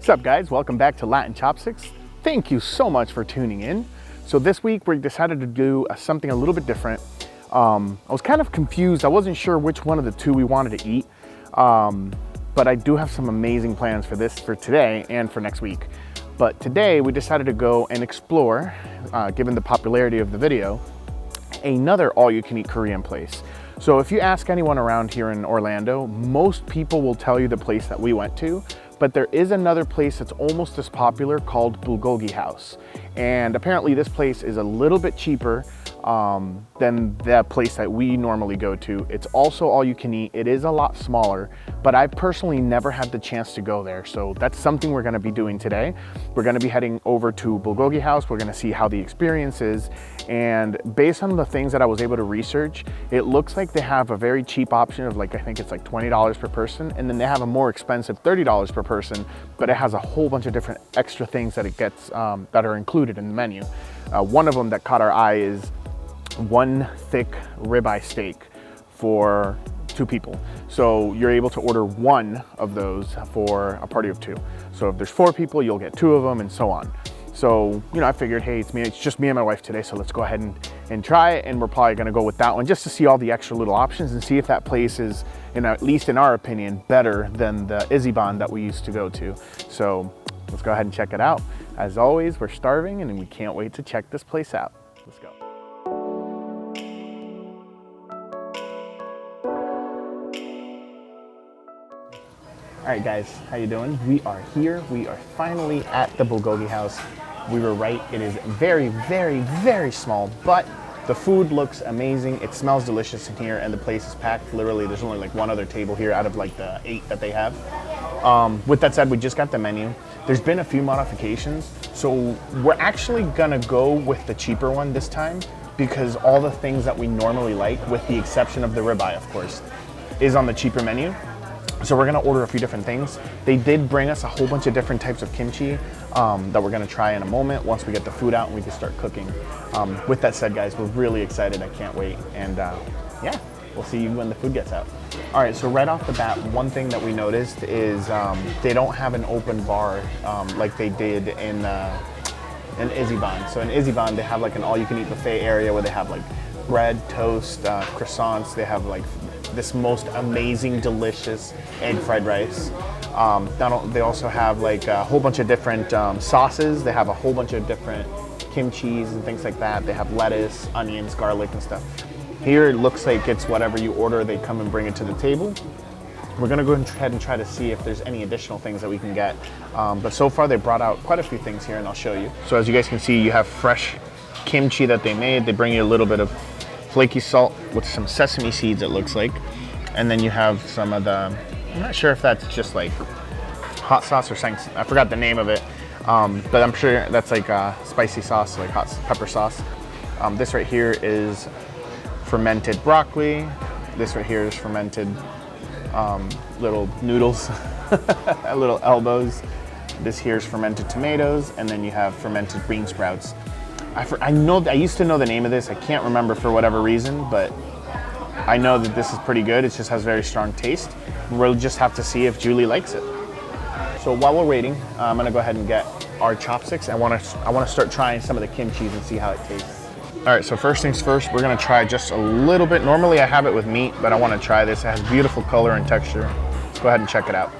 What's up, guys? Welcome back to Latin Chopsticks. Thank you so much for tuning in. So this week we decided to do something a little bit different. I was kind of confused. I wasn't sure which one of the two we wanted to eat, but I do have some amazing plans for today and for next week. But today we decided to go and explore, given the popularity of the video, another all-you-can-eat Korean place. So if you ask anyone around here in Orlando, most people will tell you the place that we went to, but there is another place that's almost as popular called Bulgogi House. And apparently this place is a little bit cheaper than the place that we normally go to. It's also all you can eat. It is a lot smaller, but I personally never had the chance to go there. So that's something we're gonna be doing today. We're gonna be heading over to Bulgogi House. We're gonna see how the experience is. And based on the things that I was able to research, it looks like they have a very cheap option of I think it's like $20 per person. And then they have a more expensive $30 per person, but it has a whole bunch of different extra things that it gets that are included in the menu. One of them that caught our eye is one thick ribeye steak for 2 people. So you're able to order one of those for a party of 2. So if there's 4 people, you'll get 2 of them and so on. So, I figured, hey, it's just me and my wife today, so let's go ahead and try it. And we're probably gonna go with that one just to see all the extra little options and see if that place is, at least in our opinion, better than the Ichiban that we used to go to. So let's go ahead and check it out. As always, we're starving and we can't wait to check this place out. Let's go. All right, guys, how you doing? We are here. We are finally at the Bulgogi House. We were right. It is very, very, very small, but the food looks amazing. It smells delicious in here, and the place is packed. Literally, there's only one other table here out of the 8 that they have. With that said, we just got the menu. There's been a few modifications, so we're actually gonna go with the cheaper one this time because all the things that we normally like, with the exception of the ribeye, of course, is on the cheaper menu. So we're gonna order a few different things. They did bring us a whole bunch of different types of kimchi that we're gonna try in a moment once we get the food out and we can start cooking. With that said, guys, we're really excited. I can't wait. And yeah, we'll see you when the food gets out. All right, so right off the bat, one thing that we noticed is they don't have an open bar like they did in Ichiban. So in Ichiban, they have an all-you-can-eat buffet area where they have bread, toast, croissants. They have this most amazing, delicious egg fried rice. They also have a whole bunch of different sauces. They have a whole bunch of different kimchis and things like that. They have lettuce, onions, garlic, and stuff. Here it looks like it's whatever you order, they come and bring it to the table. We're gonna go ahead and try to see if there's any additional things that we can get. But so far they brought out quite a few things here, and I'll show you. So as you guys can see, you have fresh kimchi that they made. They bring you a little bit of flaky salt with some sesame seeds, it looks like. And then you have some of the, I'm not sure if that's just hot sauce or something. I forgot the name of it. But I'm sure that's spicy sauce, hot pepper sauce. This right here is fermented broccoli. This right here is fermented little noodles, little elbows. This here is fermented tomatoes, and then you have fermented green sprouts. I used to know the name of this. I can't remember for whatever reason, but I know that this is pretty good. It just has very strong taste. We'll just have to see if Julie likes it. So while we're waiting, I'm gonna go ahead and get our chopsticks. I wanna start trying some of the kimchis and see how it tastes. All right, so first things first, we're gonna try just a little bit. Normally I have it with meat, but I wanna try this. It has beautiful color and texture. Let's go ahead and check it out.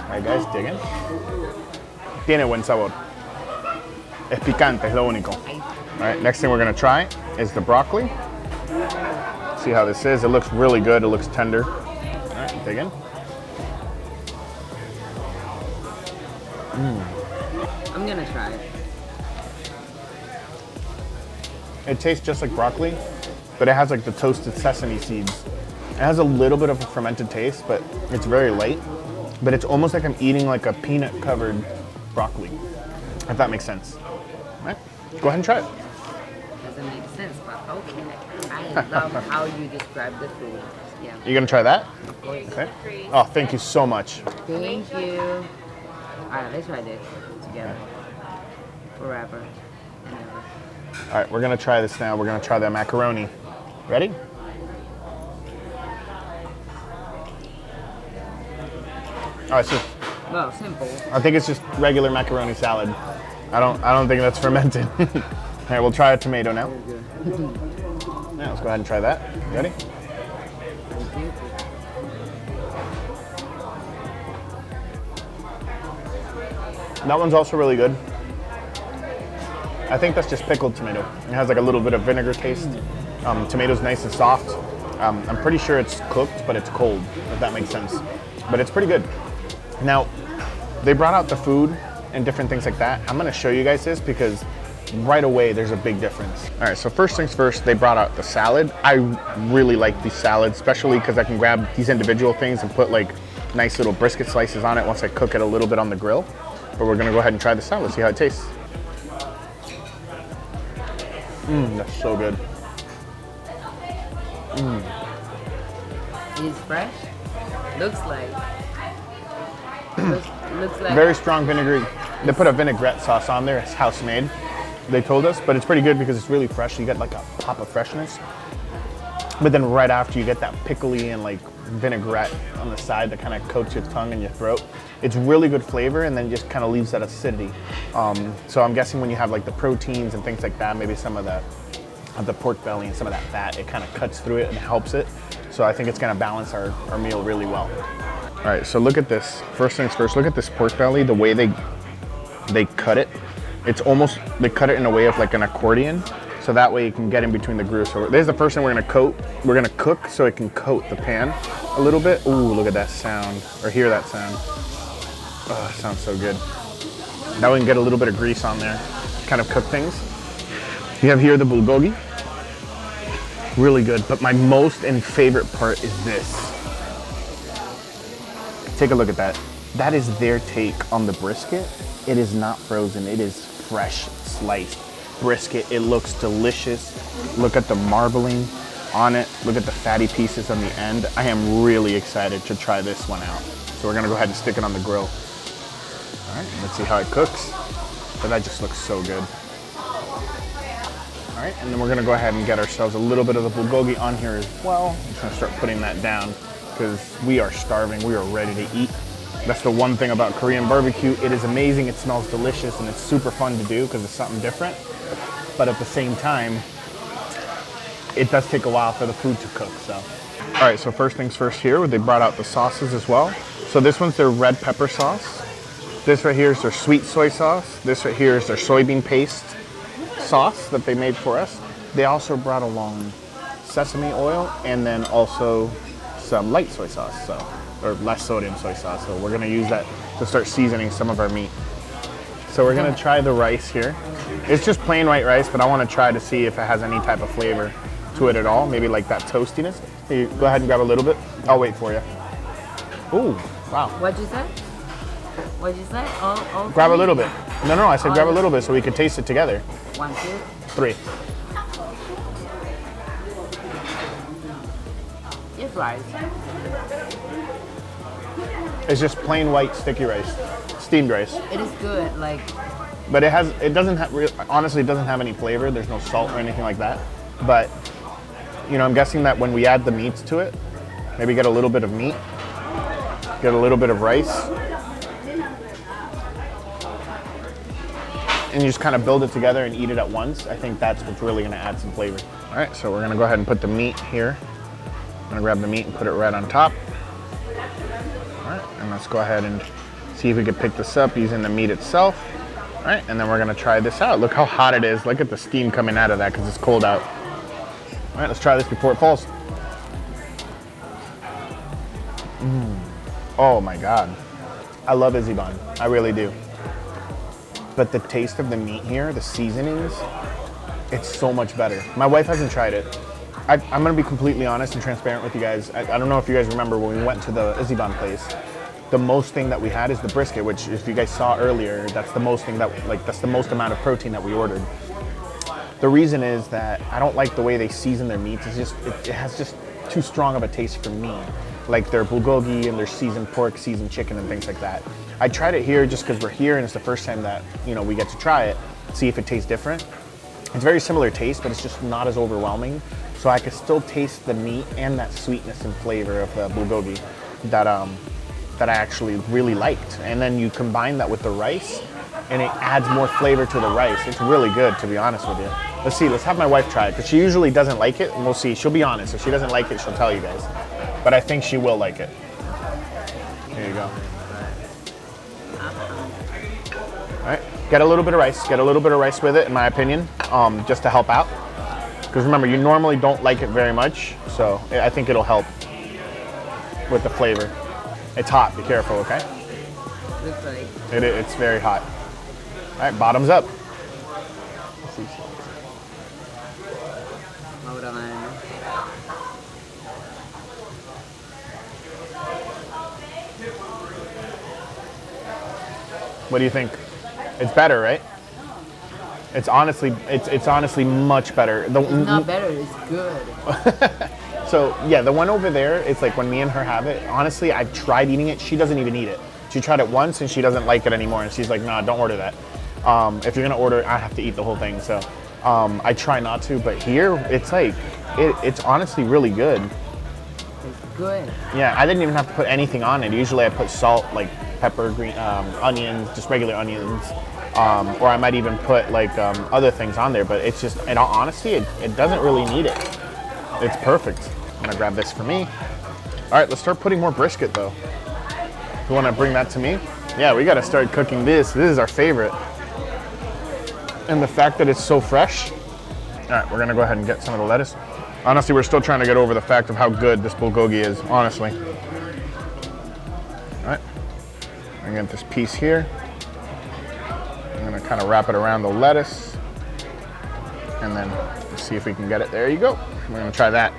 All right, guys, dig in. Tiene buen sabor. Es picante, es lo único. All right, next thing we're gonna try is the broccoli. See how this is. It looks really good. It looks tender. All right, dig in. I'm gonna try it. It tastes just like broccoli, but it has the toasted sesame seeds. It has a little bit of a fermented taste, but it's very light. But it's almost like I'm eating a peanut-covered broccoli, if that makes sense. All right, go ahead and try it. Doesn't make sense, but okay. I love how you describe the food. Yeah. You gonna try that? Of course. Okay. Oh, thank you so much. Thank you. All right, let's try this together. Forever and ever. All right, we're gonna try this now. We're gonna try the macaroni. Ready? All right, so Well, simple. I think it's just regular macaroni salad. I don't think that's fermented. All right, we'll try a tomato now. Yeah, let's go ahead and try that. Ready? Thank you. That one's also really good. I think that's just pickled tomato. It has like a little bit of vinegar taste. Tomato's nice and soft. I'm pretty sure it's cooked, but it's cold, if that makes sense. But it's pretty good. Now, they brought out the food and different things like that. I'm gonna show you guys this because right away there's a big difference. All right, so first things first, they brought out the salad. I really like these salads, especially because I can grab these individual things and put like nice little brisket slices on it once I cook it a little bit on the grill. But we're gonna go ahead and try the salad, see how it tastes. That's so good. It is fresh. Looks like. Looks like. Very strong vinegary. They put a vinaigrette sauce on there. It's house made, they told us, but it's pretty good because it's really fresh. You get like a pop of freshness. But then right after you get that pickly and like vinaigrette on the side that kind of coats your tongue and your throat. It's really good flavor and then just kind of leaves that acidity. So I'm guessing when you have like the proteins and things like that, maybe some of the pork belly and some of that fat, it kind of cuts through it and helps it. So I think it's gonna balance our meal really well. All right, so look at this. First things first, look at this pork belly, the way they cut it. It's almost, they cut it in a way of like an accordion. So that way you can get in between the grooves. So there's the first thing we're gonna cook so it can coat the pan a little bit. Ooh, look at that sound, or hear that sound. Oh, it sounds so good. Now we can get a little bit of grease on there, kind of cook things. You have here the bulgogi. Really good, but my most and favorite part is this. Take a look at that. That is their take on the brisket. It is not frozen, it is fresh sliced brisket. It looks delicious. Look at the marbling on it. Look at the fatty pieces on the end. I am really excited to try this one out. So we're gonna go ahead and stick it on the grill. All right, let's see how it cooks. But that just looks so good. All right, and then we're gonna go ahead and get ourselves a little bit of the bulgogi on here as well. I'm just gonna start putting that down because we are starving, we are ready to eat. That's the one thing about Korean barbecue. It is amazing, it smells delicious, and it's super fun to do because it's something different. But at the same time, it does take a while for the food to cook, so. All right, so first things first here, they brought out the sauces as well. So this one's their red pepper sauce. This right here is their sweet soy sauce. This right here is their soybean paste sauce that they made for us. They also brought along sesame oil and then also some light soy sauce, so, or less sodium soy sauce. So we're gonna use that to start seasoning some of our meat. So we're gonna try the rice here. It's just plain white rice, but I wanna try to see if it has any type of flavor to it at all. Maybe like that toastiness. You go ahead and grab a little bit. I'll wait for you. Ooh, wow. What'd you say? What'd you say? All Grab a little bit. No, I said grab a little bit so we could taste it together. 1, 2. 3. It's rice. It's just plain white sticky rice, steamed rice. It is good, like. But it doesn't have, honestly, it doesn't have any flavor. There's no salt or anything like that. But, you know, I'm guessing that when we add the meats to it, maybe get a little bit of meat, get a little bit of rice, and you just kind of build it together and eat it at once. I think that's what's really gonna add some flavor. All right, so we're gonna go ahead and put the meat here. I'm gonna grab the meat and put it right on top. All right, and let's go ahead and see if we can pick this up using the meat itself. All right, and then we're gonna try this out. Look how hot it is. Look at the steam coming out of that because it's cold out. All right, let's try this before it falls. Oh my God. I love Ichiban, I really do. But the taste of the meat here, the seasonings, it's so much better. My wife hasn't tried it. I'm gonna be completely honest and transparent with you guys. I don't know if you guys remember when we went to the Ichiban place, the most thing that we had is the brisket, which if you guys saw earlier, that's the most thing that, like, that's the most amount of protein that we ordered. The reason is that I don't like the way they season their meats. It's just, it has just too strong of a taste for me. Like their bulgogi and their seasoned pork, seasoned chicken and things like that. I tried it here just because we're here and it's the first time that, you know, we get to try it, see if it tastes different. It's very similar taste, but it's just not as overwhelming. So I could still taste the meat and that sweetness and flavor of the bulgogi that that I actually really liked. And then you combine that with the rice, and it adds more flavor to the rice. It's really good, to be honest with you. Let's see, let's have my wife try it, because she usually doesn't like it, and we'll see. She'll be honest. If she doesn't like it, she'll tell you guys. But I think she will like it. Here you go. All right, get a little bit of rice. Get a little bit of rice with it, in my opinion, just to help out. Because remember, you normally don't like it very much, so I think it'll help with the flavor. It's hot, be careful, okay? Looks like. It's very hot. All right, bottoms up. Hold on. What do you think? It's better, right? It's honestly much better. It's not better, it's good. So yeah, the one over there, it's like when me and her have it, honestly, I've tried eating it. She doesn't even eat it. She tried it once and she doesn't like it anymore. And she's like, nah, don't order that. If you're gonna order it, I have to eat the whole thing. So I try not to, but here, it's like, it's honestly really good. It's good. Yeah, I didn't even have to put anything on it. Usually I put salt, like pepper, green, onions, just regular onions. Or I might even put like other things on there, but it's just, in all honesty, it doesn't really need it. It's perfect. I'm gonna grab this for me. All right, let's start putting more brisket though. You wanna bring that to me? Yeah, we gotta start cooking this. This is our favorite. And the fact that it's so fresh. All right, we're gonna go ahead and get some of the lettuce. Honestly, we're still trying to get over the fact of how good this bulgogi is, honestly. All right, I'm gonna get this piece here. I'm gonna kind of wrap it around the lettuce. And then let's see if we can get it. There you go. We're gonna try that.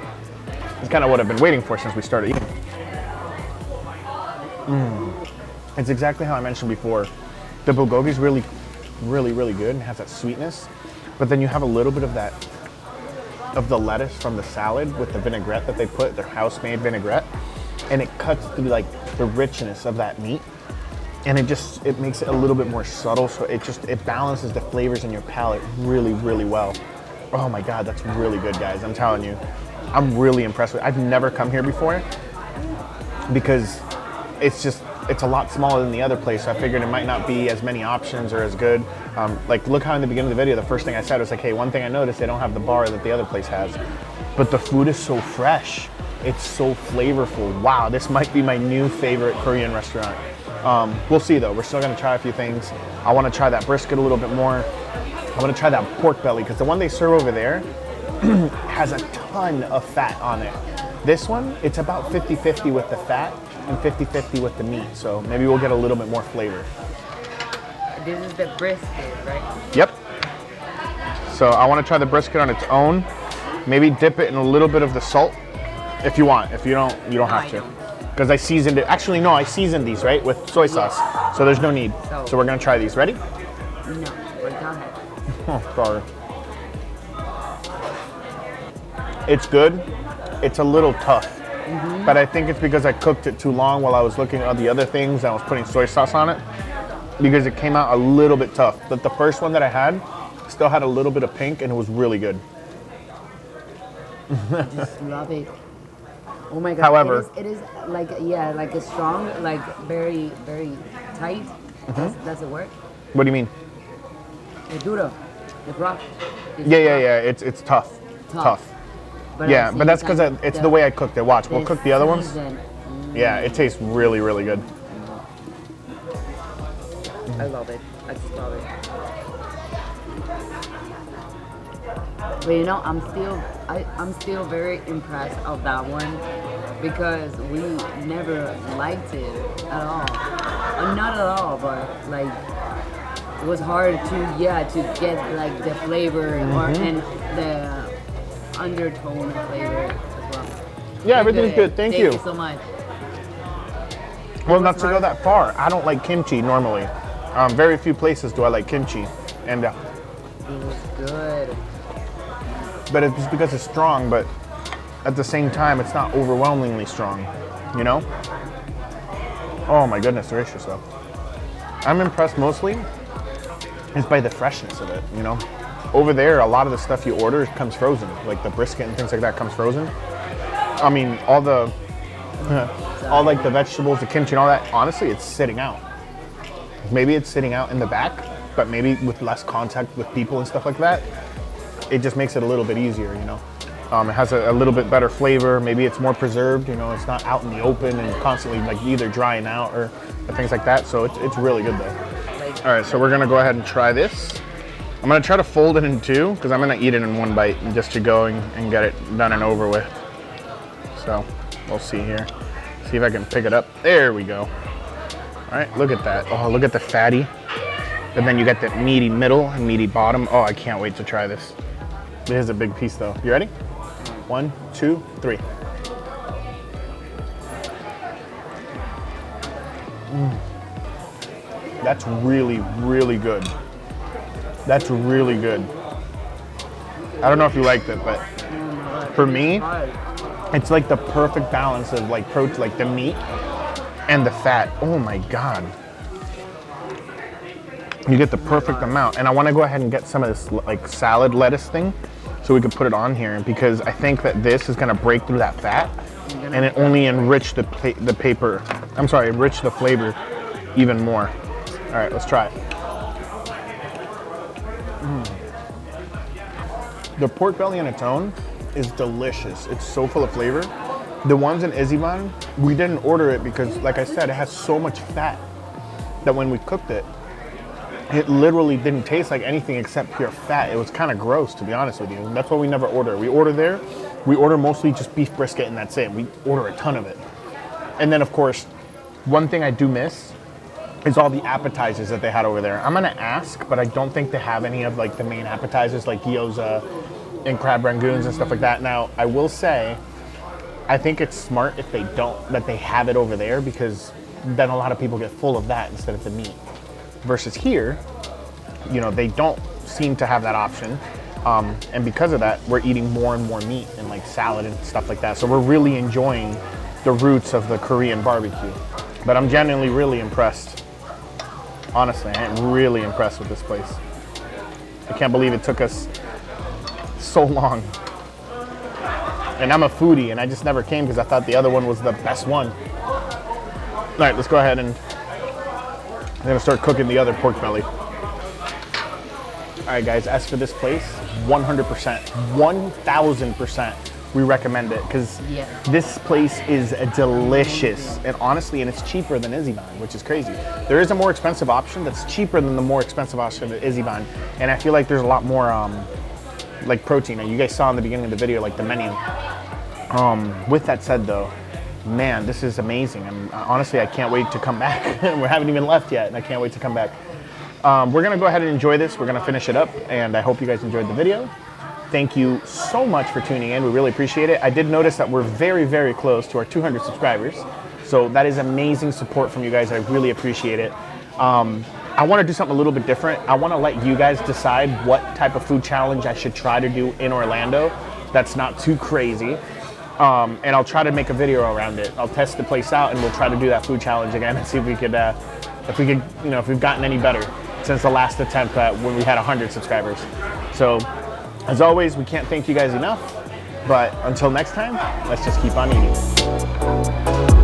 It's kind of what I've been waiting for since we started eating. It's exactly how I mentioned before. The bulgogi is really, really, really good and has that sweetness. But then you have a little bit of that, of the lettuce from the salad with the vinaigrette that they put, their house-made vinaigrette. And it cuts through like the richness of that meat. And it makes it a little bit more subtle, so it balances the flavors in your palate really, really well. Oh my God, that's really good, guys. I'm telling you, I'm really impressed with it. I've never come here before because it's a lot smaller than the other place. So I figured it might not be as many options or as good. Like look how in the beginning of the video, the first thing I said was like, hey, one thing I noticed, they don't have the bar that the other place has. But the food is so fresh. It's so flavorful. Wow, this might be my new favorite Korean restaurant. We'll see though, we're still gonna try a few things. I wanna try that brisket a little bit more. I wanna try that pork belly, because the one they serve over there has a ton of fat on it. This one, it's about 50-50 with the fat and 50-50 with the meat, so maybe we'll get a little bit more flavor. This is the brisket, right? Yep. So I wanna try the brisket on its own. Maybe dip it in a little bit of the salt if you want. If you don't, you don't have to. Because I seasoned it. Actually, no, I seasoned these, right, with soy sauce. So there's no need. So we're gonna try these. Ready? No, but go ahead. Oh, sorry. It's good. It's a little tough. But I think it's because I cooked it too long while I was looking at the other things and I was putting soy sauce on it. Because it came out a little bit tough. But the first one that I had still had a little bit of pink and it was really good. I just love it. Oh my God. However, it is like, yeah, like a strong, like very, very tight. Does it work? What do you mean? The duro, the rock. Yeah. It's tough. Tough. But Yeah, but that's because it's the way I cooked it. Watch, we'll cook the other ones. Yeah, it tastes really, really good. I love it. I just love it. But you know, I'm still very impressed of that one because we never liked it at all. Not at all, but like it was hard to get like the flavor and the undertone of flavor as well. Yeah, everything's good. Thank you. Thank you so much. Well, not to go that far, I don't like kimchi normally. Very few places do I like kimchi, and It was good. but it's because it's strong. But at the same time, it's not overwhelmingly strong. You know? Oh my goodness gracious, though. I'm impressed mostly is by the freshness of it. You know, over there, a lot of the stuff you order comes frozen, like the brisket and things like that comes frozen. I mean, all the All like the vegetables, the kimchi and all that, honestly, it's sitting out. Maybe it's sitting out in the back, but maybe with less contact with people and stuff like that, it just makes it a little bit easier, you know. It has a little bit better flavor. Maybe it's more preserved, you know, it's not out in the open and constantly like either drying out or things like that. So it's really good though. All right, so we're gonna go ahead and try this. I'm gonna try to fold it in two because I'm gonna eat it in one bite just to go and get it done and over with. So we'll see here. See if I can pick it up. There we go. All right, look at that. Oh, look at the fatty. And then you got the meaty middle and meaty bottom. Oh, I can't wait to try this. It is a big piece though. You ready? 1, 2, 3. That's really, really good. That's really good. I don't know if you liked it, but for me, it's like the perfect balance of like protein, like the meat and the fat. Oh my God. You get the perfect amount. And I want to go ahead and get some of this like salad lettuce thing so we can put it on here because I think that this is going to break through that fat and it only enrich the enrich the flavor even more. All right, let's try it. The pork belly on its own is delicious. It's so full of flavor. The ones in Iziban, we didn't order it because, like I said, it has so much fat that when we cooked it, it literally didn't taste like anything except pure fat. It was kind of gross, to be honest with you. And that's why we never order. We order mostly just beef brisket and that's it. We order a ton of it. And then, of course, one thing I do miss is all the appetizers that they had over there. I'm gonna ask, but I don't think they have any of like the main appetizers like gyoza and crab rangoons and stuff like that. Now, I will say, I think it's smart if they that they have it over there because then a lot of people get full of that instead of the meat. Versus here, you know, they don't seem to have that option. And because of that, we're eating more and more meat and like salad and stuff like that. So we're really enjoying the roots of the Korean barbecue. But I'm genuinely really impressed. Honestly, I am really impressed with this place. I can't believe it took us so long. And I'm a foodie and I just never came because I thought the other one was the best one. All right, let's go ahead and I'm gonna start cooking the other pork belly. All right guys, as for this place, 100%, 1000% we recommend it because this place is delicious and honestly, and it's cheaper than Iziban, which is crazy. There is a more expensive option that's cheaper than the more expensive option at Iziban, and I feel like there's a lot more like protein. And you guys saw in the beginning of the video, like the menu. With that said though, man, this is amazing. And honestly, I can't wait to come back. We haven't even left yet, and I can't wait to come back. We're gonna go ahead and enjoy this. We're gonna finish it up, and I hope you guys enjoyed the video. Thank you so much for tuning in. We really appreciate it. I did notice that we're very, very close to our 200 subscribers. So that is amazing support from you guys. I really appreciate it. I want to do something a little bit different. I want to let you guys decide what type of food challenge I should try to do in Orlando that's not too crazy. And I'll try to make a video around it. I'll test the place out and we'll try to do that food challenge again and see if we could, you know, if we've gotten any better since the last attempt when we had 100 subscribers. So as always, we can't thank you guys enough, but until next time, let's just keep on eating.